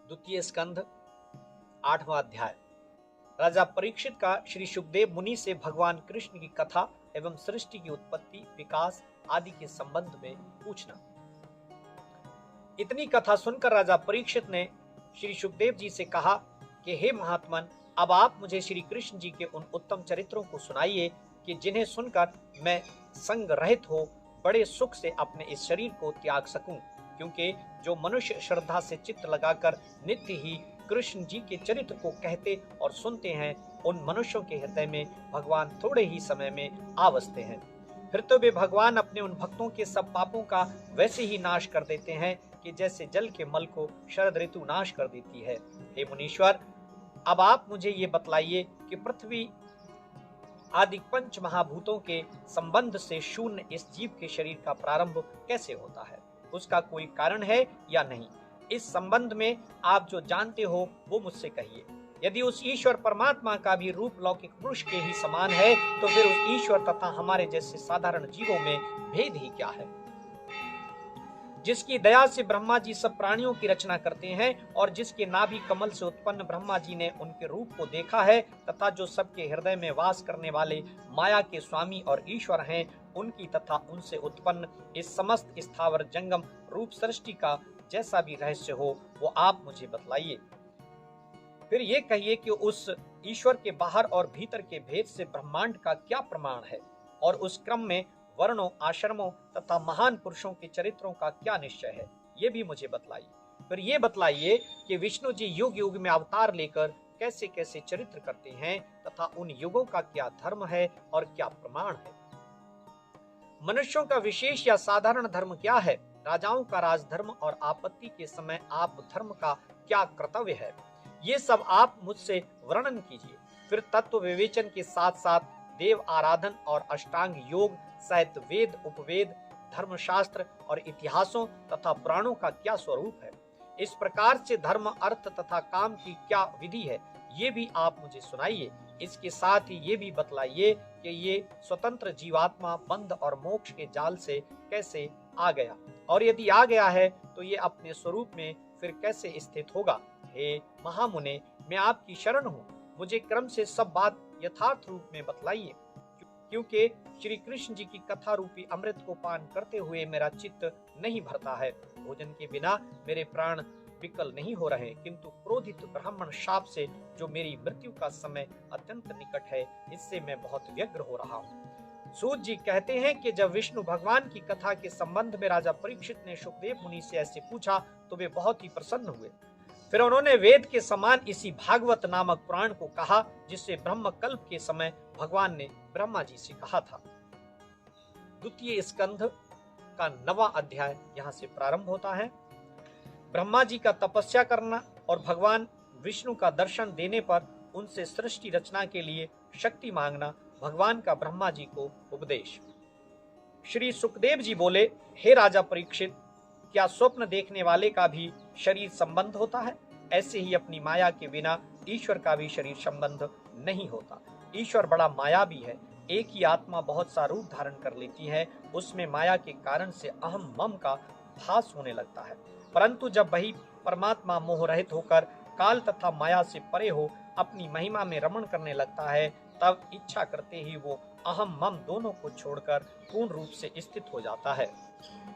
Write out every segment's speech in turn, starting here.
द्वितीय स्कंध 8वां अध्याय। राजा परीक्षित का श्री शुकदेव मुनि से भगवान कृष्ण की कथा एवं सृष्टि की उत्पत्ति, विकास आदि के संबंध में पूछना। इतनी कथा सुनकर राजा परीक्षित ने श्री शुकदेव जी से कहा कि हे महात्मन, अब आप मुझे श्री कृष्ण जी के उन उत्तम चरित्रों को सुनाइए कि जिन्हें सुनकर मैं संग रहित हो बड़े सुख से अपने इस शरीर को त्याग सकूं, क्योंकि जो मनुष्य श्रद्धा से चित्त लगाकर नित्य ही कृष्ण जी के चरित्र को कहते और सुनते हैं, उन मनुष्यों के हृदय में भगवान थोड़े ही समय में आ बसते हैं। फिर तो वे भगवान अपने उन भक्तों के सब पापों का वैसे ही नाश कर देते हैं कि जैसे जल के मल को शरद ऋतु नाश कर देती है। हे मुनीश्वर, अब आप मुझे ये बतलाइए कि पृथ्वी आदि पंच महाभूतों के संबंध से शून्य इस जीव के शरीर का प्रारंभ कैसे होता है, उसका कोई कारण है या नहीं। इस संबंध में आप जो जानते हो वो मुझसे कहिए। यदि उस ईश्वर परमात्मा का भी रूप लौकिक पुरुष के ही समान है, तो फिर उस ईश्वर तथा हमारे जैसे साधारण जीवों में भेद ही क्या है। जिसकी दया से ब्रह्मा जी सब प्राणियों की रचना करते हैं और जिसके नाभि कमल से उत्पन्न ब्रह्मा जी ने उनके रूप को देखा है, तथा जो सबके हृदय में वास करने वाले माया के स्वामी और ईश्वर हैं, उनकी तथा उनसे उत्पन्न इस समस्त स्थावर जंगम रूप सृष्टि का जैसा भी रहस्य हो वो आप मुझे बतलाइए। फिर ये कहिए कि उस ईश्वर के बाहर और भीतर के भेद से ब्रह्मांड का क्या प्रमाण है और उस क्रम में वर्णों, आश्रमों तथा महान पुरुषों के चरित्रों का क्या निश्चय है, ये भी मुझे बतलाइए। फिर ये बतलाइए कि विष्णु जी युग युग में अवतार लेकर कैसे कैसे चरित्र करते हैं तथा उन युगों का क्या धर्म है और क्या प्रमाण है। मनुष्यों का विशेष या साधारण धर्म क्या है, राजाओं का राजधर्म और आपत्ति के समय आप धर्म का क्या कर्तव्य है, ये सब आप मुझसे वर्णन कीजिए। फिर तत्व विवेचन के साथ साथ देव आराधन और अष्टांग योग सहित वेद, उपवेद, धर्मशास्त्र और इतिहासों तथा पुराणों का क्या स्वरूप है। इस प्रकार से धर्म, अर्थ तथा काम की क्या विधि है, ये भी आप मुझे सुनाइए। इसके साथ ही ये भी बतलाइए कि ये स्वतंत्र जीवात्मा बंध और मोक्ष के जाल से कैसे आ गया, और यदि आ गया है तो ये अपने स्वरूप में फिर कैसे स्थित होगा। हे महामुने, मैं आपकी शरण हूँ, मुझे क्रम से सब बात यथार्थ रूप में बतलाइए, क्योंकि श्री कृष्ण जी की कथा रूपी अमृत को पान करते हुए मेरा चित्त नहीं भरता है। भोजन के बिना मेरे प्राण विकल नहीं हो रहे, किंतु क्रोधित ब्राह्मण शाप से जो मेरी मृत्यु का समय अत्यंत निकट है, इससे मैं बहुत व्यग्र हो रहा हूँ। सूत जी कहते हैं कि जब विष्णु भगवान की कथा के संबंध में राजा परीक्षित ने शुकदेव मुनि से ऐसे पूछा तो वे बहुत ही प्रसन्न हुए। फिर उन्होंने वेद के समान इसी भागवत नामक पुराण को कहा, जिससे ब्रह्म कल्प के समय भगवान ने ब्रह्मा जी से कहा था। द्वितीय स्कंध का 9वां अध्याय यहाँ से प्रारंभ होता है। ब्रह्मा जी का तपस्या करना और भगवान विष्णु का दर्शन देने पर उनसे सृष्टि रचना के लिए शक्ति मांगना, भगवान का ब्रह्मा जी को उपदेश। श्री सुखदेव जी बोले, हे राजा परीक्षित, क्या स्वप्न देखने वाले का भी शरीर संबंध होता है? ऐसे ही अपनी माया के बिना ईश्वर का भी शरीर संबंध नहीं होता। ईश्वर बड़ा मायावी है। एक ही आत्मा बहुत सा रूप धारण कर लेती है, उसमें माया के कारण से अहम मम का भास होने लगता है। परंतु जब वही परमात्मा मोह रहित होकर काल तथा माया से परे हो अपनी महिमा में रमण करने लगता है, तब इच्छा करते ही वो अहम मम दोनों को छोड़कर पूर्ण रूप से स्थित हो जाता है।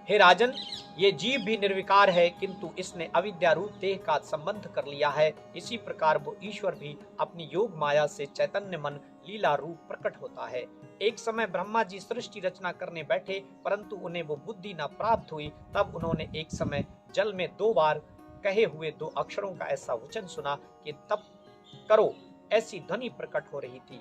हे राजन, ये जीव भी निर्विकार है, किंतु इसने अविद्या रूप देह का संबंध कर लिया है। इसी प्रकार वो ईश्वर भी अपनी योग माया से चैतन्य मन लीला रूप प्रकट होता है। एक समय ब्रह्मा जी सृष्टि रचना करने बैठे, परंतु उन्हें वो बुद्धि न प्राप्त हुई। तब उन्होंने एक समय जल में 2 बार कहे हुए 2 अक्षरों का ऐसा वचन सुना कि तप करो, ऐसी ध्वनि प्रकट हो रही थी।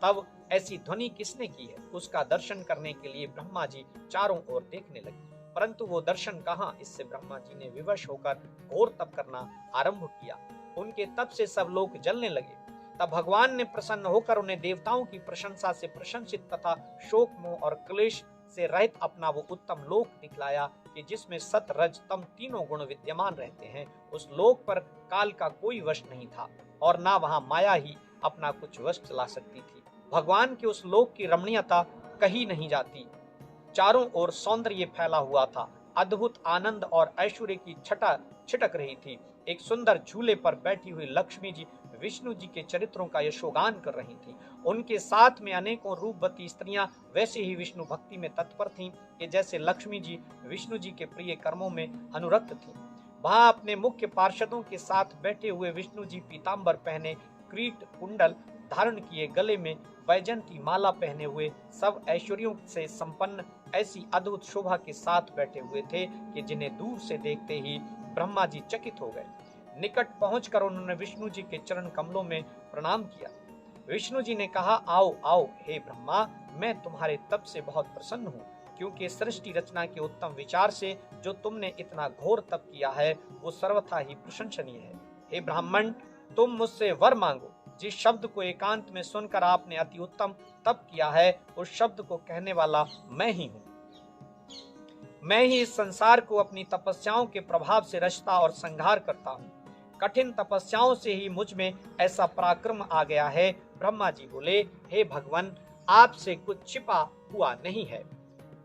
तब ऐसी ध्वनि किसने की है, उसका दर्शन करने के लिए ब्रह्मा जी चारों ओर देखने लगे, परंतु वो दर्शन कहाँ। इससे ब्रह्मा जी ने विवश होकर घोर तप करना आरंभ किया। उनके तप से सब लोग जलने लगे। तब भगवान ने प्रसन्न होकर उन्हें देवताओं की प्रशंसा से प्रशंसित तथा शोक, मोह और क्लेश से रहित अपना वो उत्तम लोक दिखलाया कि जिसमें सत, रज, तम तीनों गुण विद्यमान रहते हैं। उस लोक पर काल का कोई वश नहीं था और ना वहां माया ही अपना कुछ वश चला सकती थी। भगवान के उस लोक की रमणीयता कही नहीं जाती। चारों ओर सौंदर्य फैला हुआ था। अद्भुत आनंद और ऐश्वर्य की छटा छिटक रही थी। एक सुंदर झूले पर बैठी हुई लक्ष्मी जी विष्णु जी के चरित्रों का यशोगान कर रही थीं। उनके साथ में अनेकों रूपवती स्त्रियां वैसे ही विष्णु भक्ति में तत्पर थीं कि जैसे लक्ष्मी जी विष्णु जी के प्रिय कर्मों में अनुरक्त थीं। वहां अपने मुख्य पार्षदों के साथ बैठे हुए विष्णु जी पीताम्बर पहने, क्रीट कुंडल धारण किए, गले में वैजंती माला पहने हुए, सब ऐश्वर्यों से संपन्न ऐसी अद्भुत शोभा के साथ बैठे हुए थे कि जिन्हें दूर से देखते ही ब्रह्मा जी चकित हो गए। निकट पहुंचकर उन्होंने विष्णु जी के चरण कमलों में प्रणाम किया। विष्णु जी ने कहा, आओ आओ हे ब्रह्मा, मैं तुम्हारे तप से बहुत प्रसन्न हूँ, क्योंकि सृष्टि रचना के उत्तम विचार से जो तुमने इतना घोर तप किया है वो सर्वथा ही प्रशंसनीय है। हे ब्राह्मण, तुम मुझसे वर मांगो। जिस शब्द को एकांत में सुनकर आपने अति उत्तम तप किया है, उस शब्द को कहने वाला मैं ही हूँ। मैं ही इस संसार को अपनी तपस्याओं के प्रभाव से रचता और संहार करता हूँ। कठिन तपस्याओं से ही मुझ में ऐसा पराक्रम आ गया है। ब्रह्मा जी बोले, हे भगवान, आपसे कुछ छिपा हुआ नहीं है।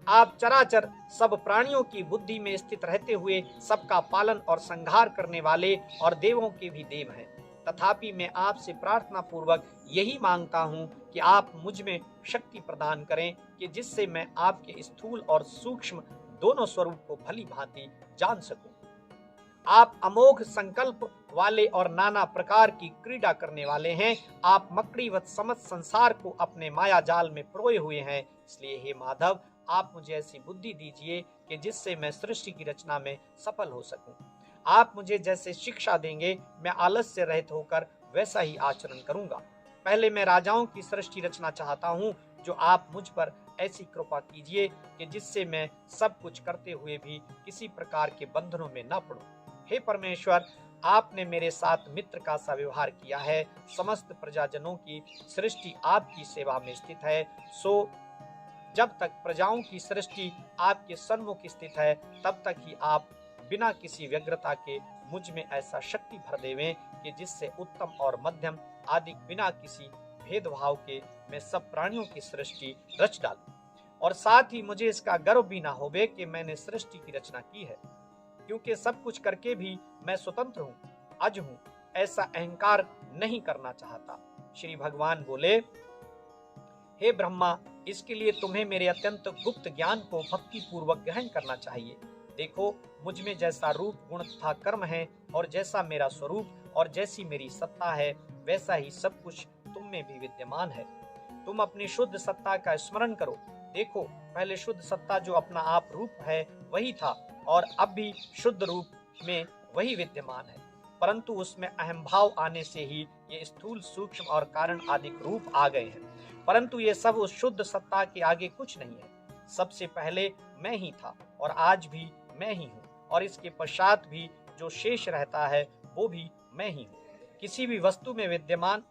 आप चराचर सब प्राणियों की बुद्धि में स्थित रहते हुए सबका पालन और संहार करने वाले और देवों के भी देव हैं। तथापि मैं आपसे प्रार्थना पूर्वक यही मांगता हूँ कि आप मुझ में शक्ति प्रदान करें कि जिससे मैं आपके स्थूल और सूक्ष्म दोनों स्वरूप को भली भांति जान सकूं। आप अमोघ संकल्प वाले और नाना प्रकार की क्रीड़ा करने वाले हैं। आप मकड़ीवत समस्त संसार को अपने माया जाल में परोए हुए हैं। इसलिए हे माधव, आप मुझे ऐसी बुद्धि दीजिए कि जिससे मैं सृष्टि की रचना में सफल हो सकूं। आप मुझे जैसे शिक्षा देंगे, मैं आलस्य रहित होकर वैसा ही आचरण करूंगा। पहले मैं राजाओं की सृष्टि रचना चाहता हूँ, जो आप मुझ पर ऐसी कृपा कीजिए कि जिससे मैं सब कुछ करते हुए भी किसी प्रकार के बंधनों में न पड़ूं। हे परमेश्वर, आपने मेरे साथ मित्र का सा व्यवहार किया है। समस्त प्रजाजनों की सृष्टि आपकी सेवा में स्थित है। सो जब तक प्रजाओं की सृष्टि आपके सन्मुख स्थित है, तब तक ही आप बिना किसी व्यग्रता के मुझ में ऐसा शक्ति भर देवें कि जिससे उत्तम और मध्यम आदि बिना किसी भेदभाव के मैं सब प्राणियों की सृष्टि रच डालूं। और साथ ही मुझे इसका गर्व भी ना होवे कि मैंने सृष्टि की रचना की है, क्योंकि सब कुछ करके भी मैं स्वतंत्र हूँ, अज हूँ, ऐसा अहंकार नहीं करना चाहता। श्री भगवान बोले, हे ब्रह्मा, इसके लिए तुम्हें मेरे अत्यंत गुप्त ज्ञान को भक्ति पूर्वक ग्रहण करना चाहिए। देखो, मुझ में जैसा रूप गुण तथा कर्म है और जैसा मेरा स्वरूप और जैसी मेरी सत्ता है, वैसा ही सब कुछ तुम में भी विद्यमान है। तुम अपनी शुद्ध सत्ता का स्मरण करो। देखो, पहले शुद्ध सत्ता जो अपना आप रूप है वही था और अब भी शुद्ध रूप में वही विद्यमान है, परंतु उसमें अहम भाव आने से ही ये स्थूल, सूक्ष्म और कारण आदि रूप आ गए हैं। परंतु ये सब उस शुद्ध सत्ता के आगे कुछ नहीं है। सबसे पहले मैं ही था और आज भी मैं ही हूँ, और इसके पश्चात भी जो शेष रहता है वो भी मैं ही हूँ। किसी भी वस्तु में विद्यमान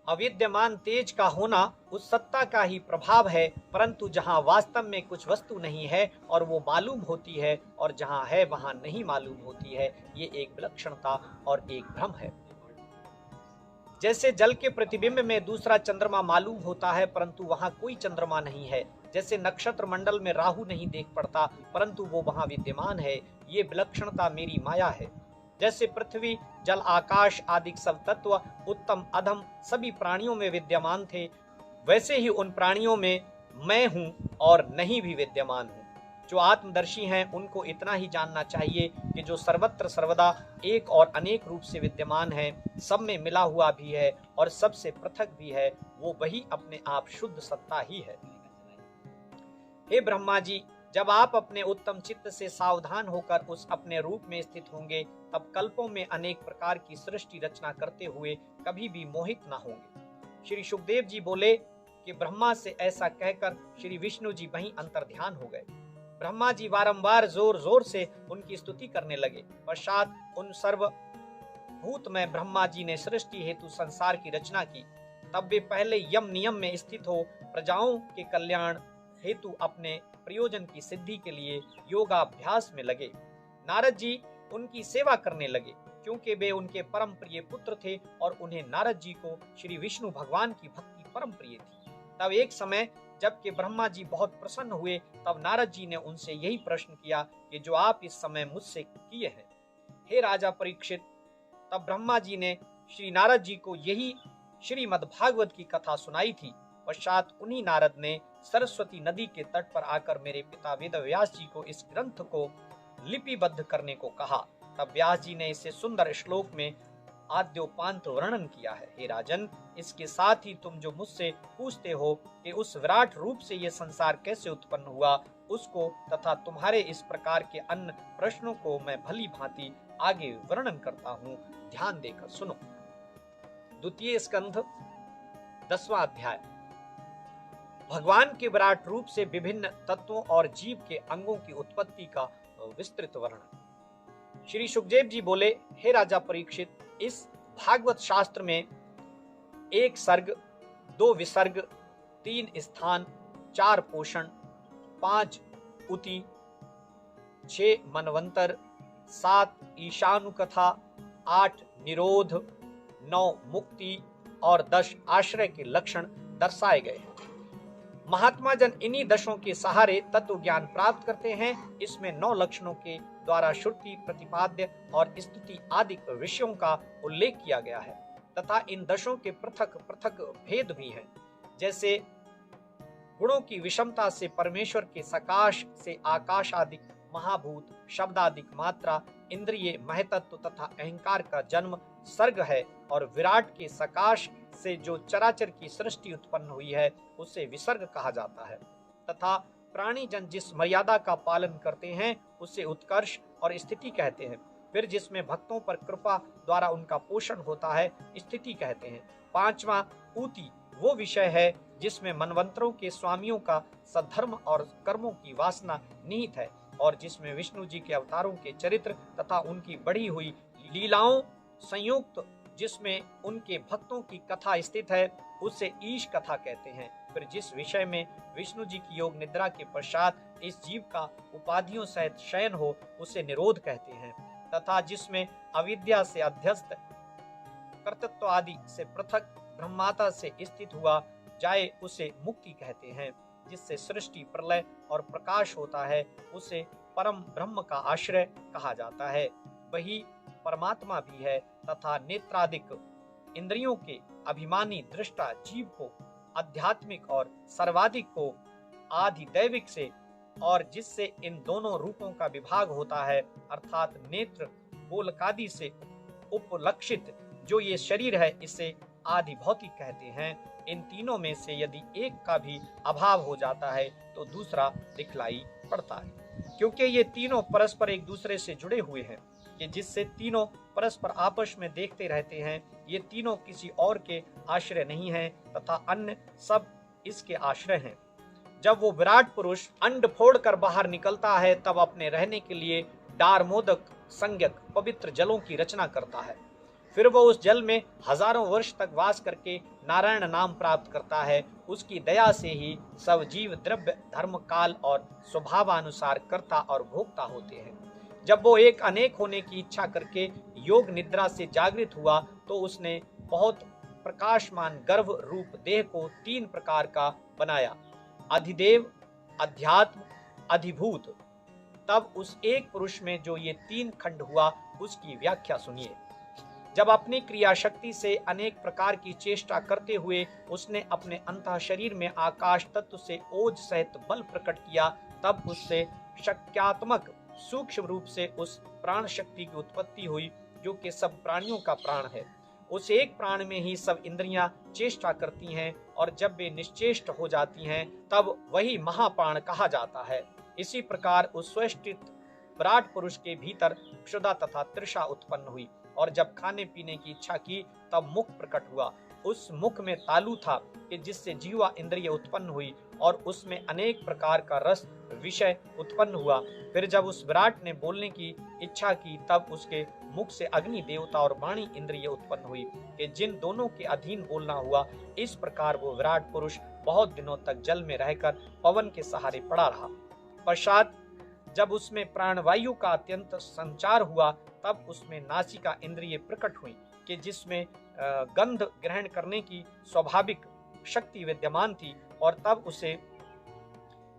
अविद्यमान तेज का होना उस सत्ता का ही प्रभाव है, परंतु जहाँ वास्तव में कुछ वस्तु नहीं है और वो मालूम होती है, और जहाँ है वहाँ नहीं मालूम होती है, ये एक विलक्षणता और एक भ्रम है। जैसे जल के प्रतिबिंब में दूसरा चंद्रमा मालूम होता है, परंतु वहाँ कोई चंद्रमा नहीं है। जैसे नक्षत्र मंडल में राहु नहीं देख पड़ता, परंतु वो वहाँ विद्यमान है। ये विलक्षणता मेरी माया है। जैसे पृथ्वी, जल, आकाश आदि सब तत्व उत्तम अधम सभी प्राणियों में विद्यमान थे, वैसे ही उन प्राणियों में मैं हूँ और नहीं भी विद्यमान हूँ। जो आत्मदर्शी हैं उनको इतना ही जानना चाहिए कि जो सर्वत्र सर्वदा एक और अनेक रूप से विद्यमान है, सब में मिला हुआ भी है और सबसे पृथक भी है, वो वही अपने आप शुद्ध सत्ता ही है। हे ब्रह्मा जी, जब आप अपने उत्तम चित्त से सावधान होकर उस अपने रूप में स्थित होंगे, तब कल्पों में अनेक प्रकार की सृष्टि रचना करते हुए कभी भी मोहित न होंगे। श्री सुखदेव जी बोले कि ब्रह्मा से ऐसा कहकर श्री विष्णु जी वहीं अंतर्ध्यान हो गए। ब्रह्मा जी बारंबार जोर जोर से उनकी स्तुति करने लगे। पश्चात उन सर्वभूतमय ब्रह्मा जी ने सृष्टि हेतु संसार की रचना की। तब वे पहले यम नियम में स्थित हो प्रजाओं के कल्याण हेतु अपने प्रयोजन की सिद्धि के लिए योगाभ्यास में लगे। नारद जी उनकी सेवा करने लगे, क्योंकि वे उनके परम प्रिय पुत्र थे और उन्हें नारद जी को श्री विष्णु भगवान की भक्ति परम प्रिय थी। तब एक समय जबकि ब्रह्मा जी बहुत प्रसन्न हुए, तब नारद जी ने उनसे यही प्रश्न किया कि जो आप इस समय मुझसे किए हैं। हे राजा परीक्षित, तब ब्रह्मा जी ने श्री नारद जी को यही श्रीमद् भागवत की कथा सुनाई थी। पश्चात उन्हीं नारद ने सरस्वती नदी के तट पर आकर मेरे पिता वेद व्यास जी को इस ग्रंथ को लिपिबद्ध करने को कहा। तब व्यास जी ने इसे सुंदर श्लोक में आद्योपांत वर्णन किया है। हे राजन, इसके साथ ही तुम जो मुझसे पूछते हो कि उस विराट रूप से ये संसार कैसे उत्पन्न हुआ, उसको तथा तुम्हारे इस प्रकार के अन्य प्रश्नों को मैं भली भांति आगे वर्णन करता हूँ, ध्यान देकर सुनो। द्वितीय स्कंध 10वां अध्याय। भगवान के विराट रूप से विभिन्न तत्वों और जीव के अंगों की उत्पत्ति का विस्तृत वर्णन। श्री सुखदेव जी बोले, हे राजा परीक्षित, इस भागवत शास्त्र में 1 सर्ग, 2 विसर्ग, 3 स्थान, 4 पोषण, 5 उति, 6 मनवंतर, 7 ईशानुकथा, 8 निरोध, 9 मुक्ति और 10 आश्रय के लक्षण दर्शाए गए हैं। महात्मा जन इन्हीं दशों के सहारे तत्व ज्ञान प्राप्त करते हैं। इसमें 9 लक्षणों के द्वारा श्रुति, प्रतिपाद्य और स्तुति आदि विषयों का उल्लेख किया गया है तथा इन दशों के पृथक पृथक भेद भी हैं। जैसे गुणों की विषमता से परमेश्वर के सकाश से आकाश आदि महाभूत, शब्दादिक मात्रा, इंद्रिय महतत्व तथा अहंकार का जन्म सर्ग है, और विराट के सकाश से जो चराचर की सृष्टि उत्पन्न हुई है उसे विसर्ग कहा जाता है। तथा प्राणी जन जिस मर्यादा का पालन करते हैं उसे उत्कर्ष और स्थिति कहते हैं। फिर जिसमें भक्तों पर कृपा द्वारा उनका पोषण होता है, स्थिति कहते हैं। 5वां ऊति वो विषय है जिसमें मनवंतरों के स्वामियों का सद्धर्म और कर्मों की वासना निहित है, और जिसमें विष्णु जी के अवतारों के चरित्र तथा उनकी बढ़ी हुई लीलाओं संयुक्त जिसमें उनके भक्तों की कथा स्थित है उसे ईश कथा कहते हैं। फिर जिस विषय में विष्णु जी की योग निद्रा के पश्चात इस जीव का उपाधियों सहित शयन हो उसे निरोध कहते हैं, तथा जिसमें अविद्या से अध्यस्त कर्तृत्व आदि से पृथक ब्रह्माता से स्थित हुआ जाए उसे मुक्ति कहते हैं। जिससे सृष्टि, प्रलय और प्रकाश होता है उसे परम ब्रह्म का आश्रय कहा जाता है। वही परमात्मा भी है तथा नेत्रादिक इंद्रियों के अभिमानी दृष्टा जीव को आध्यात्मिक और सर्वाधिक को आधिदैविक से, और जिससे इन दोनों रूपों का विभाग होता है अर्थात नेत्र गोलकादि से उपलक्षित जो ये शरीर है इसे आदि भौतिक कहते हैं। इन तीनों में से यदि एक का भी अभाव हो जाता है तो दूसरा दिखलाई पड़ता है, क्योंकि ये तीनों परस्पर एक दूसरे से जुड़े हुए हैं कि जिससे तीनों परस्पर आपस में देखते रहते हैं। ये तीनों किसी और के आश्रय नहीं हैं तथा अन्य सब इसके आश्रय हैं। जब वो विराट पुरुष अंड फोड़कर बाहर निकलता है तब अपने रहने के लिए डारमोदक संज्ञक पवित्र जलों की रचना करता है। फिर वो उस जल में हजारों वर्ष तक वास करके नारायण नाम प्राप्त करता है। उसकी दया से ही सब जीव द्रव्य, धर्म, काल और स्वभावानुसार कर्ता और भोक्ता होते हैं। जब वो एक अनेक होने की इच्छा करके योग निद्रा से जागृत हुआ तो उसने बहुत प्रकाशमान गर्भ रूप देह को 3 प्रकार का बनाया, अधिदेव, अध्यात्म, अधिभूत। तब उस एक पुरुष में जो ये 3 खंड हुआ उसकी व्याख्या सुनिए। जब अपनी क्रिया शक्ति से अनेक प्रकार की चेष्टा करते हुए उसने अपने अंतः शरीर में आकाश तत्व से ओज सहित बल प्रकट किया, तब उससे शक्यात्मक सूक्ष्म रूप से उस प्राण शक्ति की उत्पत्ति हुई जो कि सब प्राणियों का प्राण है। उस एक प्राण में ही सब इंद्रियां चेष्टा करती हैं, और जब वे निश्चेष्ट हो जाती हैं तब वही महाप्राण कहा जाता है। इसी प्रकार उस स्वष्टित विराट पुरुष के भीतर क्षुधा तथा तृषा उत्पन्न हुई, और जब खाने पीने की इच्छा की तब मुख प्रकट हुआ। उस मुख में तालु था कि जिससे जीवा इंद्रिय उत्पन्न हुई, और उसमें अनेक प्रकार का रस विषय उत्पन्न हुआ। फिर जब उस विराट ने बोलने की इच्छा की तब उसके मुख से अग्नि देवता और वाणी इंद्रिय उत्पन्न हुई कि जिन दोनों के अधीन बोलना हुआ। इस प्रकार वो विराट पुरुष बहुत दिनों तक जल में रहकर पवन के सहारे पड़ा रहा। पश्चात जब उसमें प्राणवायु का अत्यंत संचार हुआ तब उसमें नासिका इंद्रिय प्रकट हुई कि जिसमें गंध ग्रहण करने की स्वाभाविक शक्ति विद्यमान थी, और तब उसे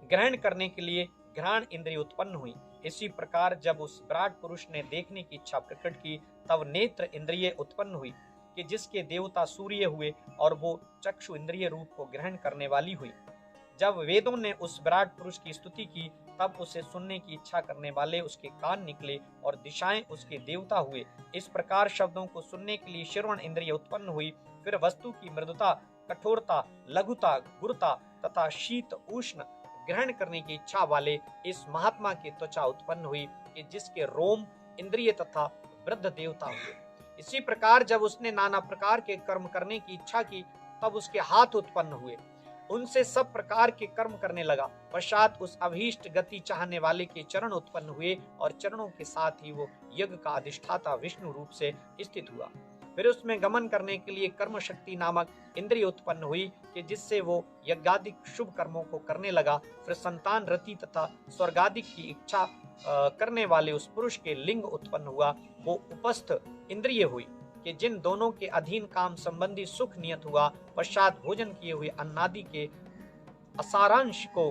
ग्रहण करने के लिए घ्राण इंद्रिय उत्पन्न हुई। इसी प्रकार जब उस विराट पुरुष ने देखने की इच्छा प्रकट की, तब नेत्र इंद्रिय उत्पन्न हुई कि जिसके देवता सूर्य हुए, और वो चक्षु इंद्रिय रूप को ग्रहण करने वाली हुई। जब वेदों ने उस विराट पुरुष की स्तुति की, तब उसे सुनने की इच्छा करने वाले उसके कान निकले और दिशाएं उसके देवता हुए। इस प्रकार शब्दों को सुनने के लिए श्रवण इंद्रिय उत्पन्न हुई। फिर वस्तु की मृदुता, कठोरता, लघुता, गुरुता तथा शीत उष्ण ग्रहण करने की इच्छा वाले इस महात्मा की त्वचा उत्पन्न हुई कि जिसके रोम इंद्रिय तथा वृद्ध देवता हुए। इसी प्रकार जब उसने नाना प्रकार के कर्म करने की इच्छा की, तब उसके हाथ उत्पन्न हुए, उनसे सब प्रकार के कर्म करने लगा। पश्चात उस अभीष्ट गति चाहने वाले के चरण उत्पन्न हुए, और चरणों के साथ ही वो यज्ञ का अधिष्ठाता विष्णु रूप से स्थित हुआ। फिर उसमें गमन करने के लिए कर्म शक्ति नामक इंद्रिय उत्पन्न हुई कि जिससे वो यज्ञादिक शुभ कर्मों को करने लगा। फिर संतान रति तथा स्वर्गादिक की इच्छा करने वाले उस पुरुष के लिंग उत्पन्न हुआ। वो उपस्थ इंद्रिय हुई कि जिन दोनों के अधीन काम संबंधी सुख नियत हुआ। पश्चात भोजन किए हुए अन्नादि के असारांश को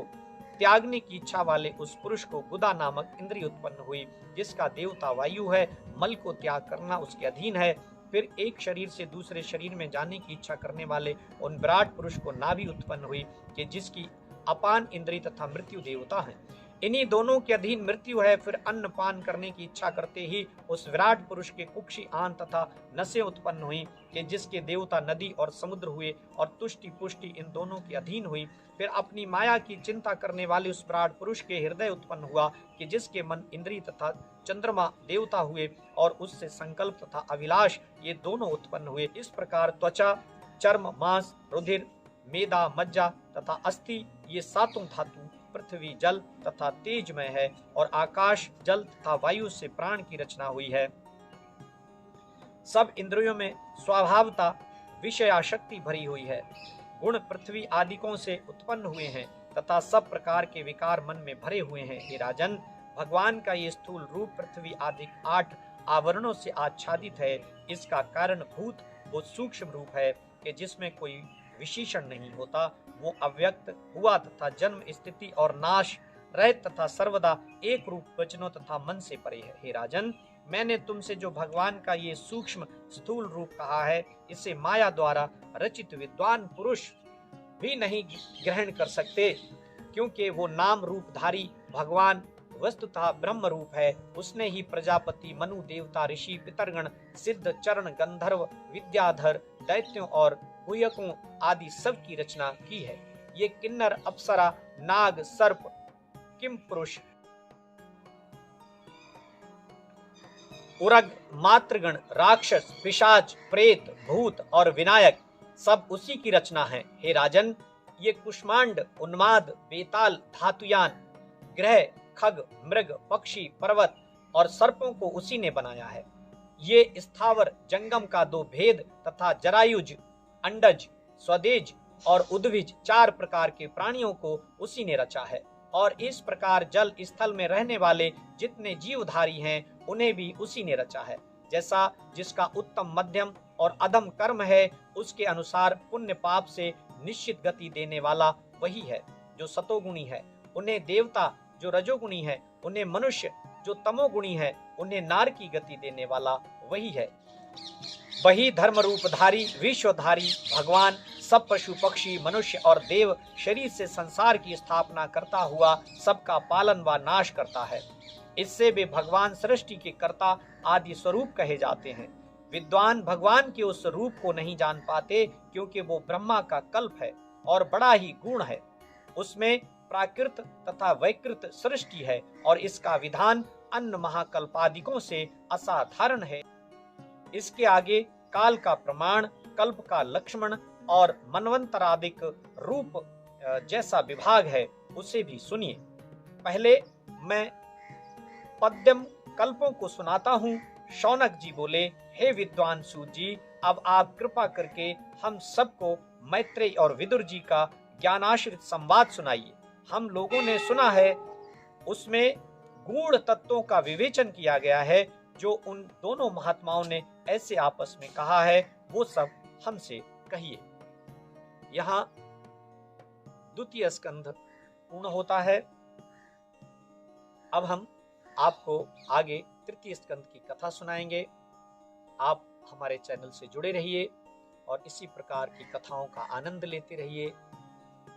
त्यागने की इच्छा वाले उस पुरुष को गुदा नामक इंद्रिय उत्पन्न हुई, जिसका देवता वायु है। मल को त्याग करना उसके अधीन है। फिर एक शरीर से दूसरे शरीर में जाने की इच्छा करने वाले उन विराट पुरुष को नाभि उत्पन्न हुई कि जिसकी अपान इंद्रिय तथा मृत्यु देवता है। इन्हीं दोनों के अधीन मृत्यु है। फिर अन्न पान करने की इच्छा करते ही उस विराट पुरुष के कुक्षी आन तथा नसें उत्पन्न हुई कि जिसके देवता नदी और समुद्र हुए, और तुष्टि पुष्टि इन दोनों के अधीन हुई। फिर अपनी माया की चिंता करने वाले उस विराट पुरुष के हृदय उत्पन्न हुआ कि जिसके मन इंद्रिय तथा चंद्रमा देवता हुए, और उससे संकल्प तथा अभिलाष ये दोनों उत्पन्न हुए। इस प्रकार त्वचा, चर्म, मांस, रुधिर, मेदा, मज्जा तथा अस्थि ये सातों धातु पृथ्वी, जल तथा तेजमय है, और आकाश, जल तथा वायु से प्राण की रचना हुई है। सब इंद्रियों में स्वभावता विषयाशक्ति भरी हुई है। गुण पृथ्वी आदिकों से उत्पन्न हुए हैं तथा सब प्रकार के विकार मन में भरे हुए हैं। हे राजन, भगवान का ये स्थूल रूप पृथ्वी आदि 8 आवरणों से आच्छादित है। इसका कारण भूत वो सूक्ष्म रूप है कि जिसमें कोई विशेषण नहीं होता। वो अव्यक्त हुआ तथा जन्म, स्थिति और नाश रहित तथा सर्वदा एक रूप वचनों तथा मन से परे है। हे राजन, मैंने तुमसे जो भगवान का ये सूक्ष्म स्थूल रूप कहा है, इसे माया द्वारा रचित विद्वान पुरुष भी नहीं ग्रहण कर सकते, क्योंकि वो नाम रूपधारी भगवान वस्तुतः ब्रह्म रूप है। उसने ही प्रजापति, मनु, देवता, ऋषि, पितरगण, सिद्ध, चरण, गंधर्व, विद्याधर, दैत्यों और गुह्यकों आदि सब की रचना की है। ये किन्नर, अप्सरा, नाग, सर्प, किम पुरुष, उरग, मातृगण, राक्षस, पिशाच, प्रेत, भूत और विनायक सब उसी की रचना है। हे राजन, ये कुष्मांड, उन्माद, बेताल, धातुयान, ग्रह, खग, मृग, पक्षी, पर्वत और सर्पों को उसी ने बनाया है। ये स्थावर जंगम का 2 भेद तथा जरायुज, अंडज, स्वदेज और उद्भिज 4 प्रकार के प्राणियों को उसी ने रचा है। और इस प्रकार जल स्थल में रहने वाले जितने जीवधारी हैं, उन्हें भी उसी ने रचा है। जैसा जिसका उत्तम, मध्यम और अधम कर्म है, उसके अनुसार पुण्य पाप से निश्चित गति देने वाला वही है जो सतोगुणी है। उन्हें देवता जो रजोगुणी है, उन्हें मनुष्य जो तमोगुणी है, उन्हें नार की गति देने वाला वही है। वही धर्म रूपधारी विश्वधारी भगवान सब पशु, पक्षी, मनुष्य और देव शरीर से संसार की स्थापना करता हुआ सबका पालन व नाश करता है। इससे वे भगवान सृष्टि के कर्ता आदि स्वरूप कहे जाते हैं। विद्वान भगवान के उस रूप को नहीं जान पाते, क्योंकि वो ब्रह्मा का कल्प है और बड़ा ही गुण है। उसमें प्राकृत तथा वैकृत सृष्टि है, और इसका विधान अन्य महाकल्पादिकों से असाधारण है। इसके आगे काल का प्रमाण, कल्प का लक्ष्मण और मनवंतरादिक रूप जैसा विभाग है, उसे भी सुनिए। पहले मैं पद्यम कल्पों को सुनाता हूँ। शौनक जी बोले, हे विद्वान सूत जी, अब आप कृपा करके हम सबको मैत्रेय और विदुर जी का ज्ञानाश्रित संवाद सुनाइए। हम लोगों ने सुना है, उसमें गूढ़ तत्वों का विवेचन किया गया है, जो उन दोनों महात्माओं ने ऐसे आपस में कहा है, वो सब हमसे कहिए। यहाँ द्वितीय स्कंध पूर्ण होता है। अब हम आपको आगे तृतीय स्कंद की कथा सुनाएंगे। आप हमारे चैनल से जुड़े रहिए और इसी प्रकार की कथाओं का आनंद लेते रहिए।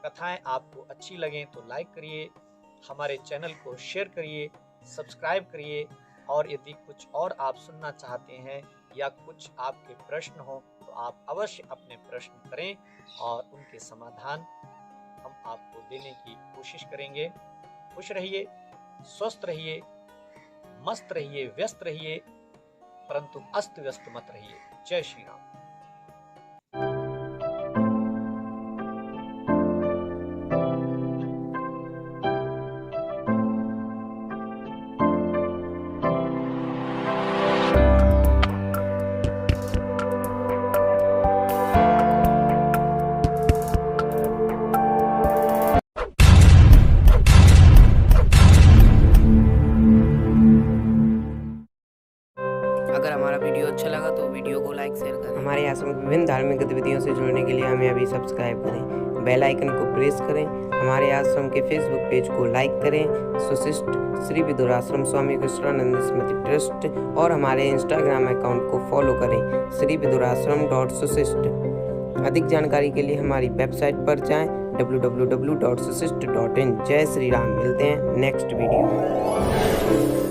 कथाएं आपको अच्छी लगें तो लाइक करिए, हमारे चैनल को शेयर करिए, सब्सक्राइब करिए, और यदि कुछ और आप सुनना चाहते हैं या कुछ आपके प्रश्न हो तो आप अवश्य अपने प्रश्न करें और उनके समाधान हम आपको देने की कोशिश करेंगे। खुश रहिए, स्वस्थ रहिए, मस्त रहिए, व्यस्त रहिए, परंतु अस्त व्यस्त मत रहिए। जय श्री राम। अगर हमारा वीडियो अच्छा लगा तो वीडियो को लाइक शेयर करें। हमारे आश्रम की विभिन्न धार्मिक गतिविधियों से जुड़ने के लिए हमें अभी सब्सक्राइब करें, बेल आइकन को प्रेस करें, हमारे आश्रम के फेसबुक पेज को लाइक करें, सुशिष्ट श्री विदुराश्रम स्वामी कृष्णानंद स्मृति ट्रस्ट, और हमारे इंस्टाग्राम अकाउंट को फॉलो करें श्री विदुराश्रम.सुशिष्ट। अधिक जानकारी के लिए हमारी वेबसाइट पर जाएं www.sushist.in। जय श्री राम। मिलते हैं नेक्स्ट वीडियो में।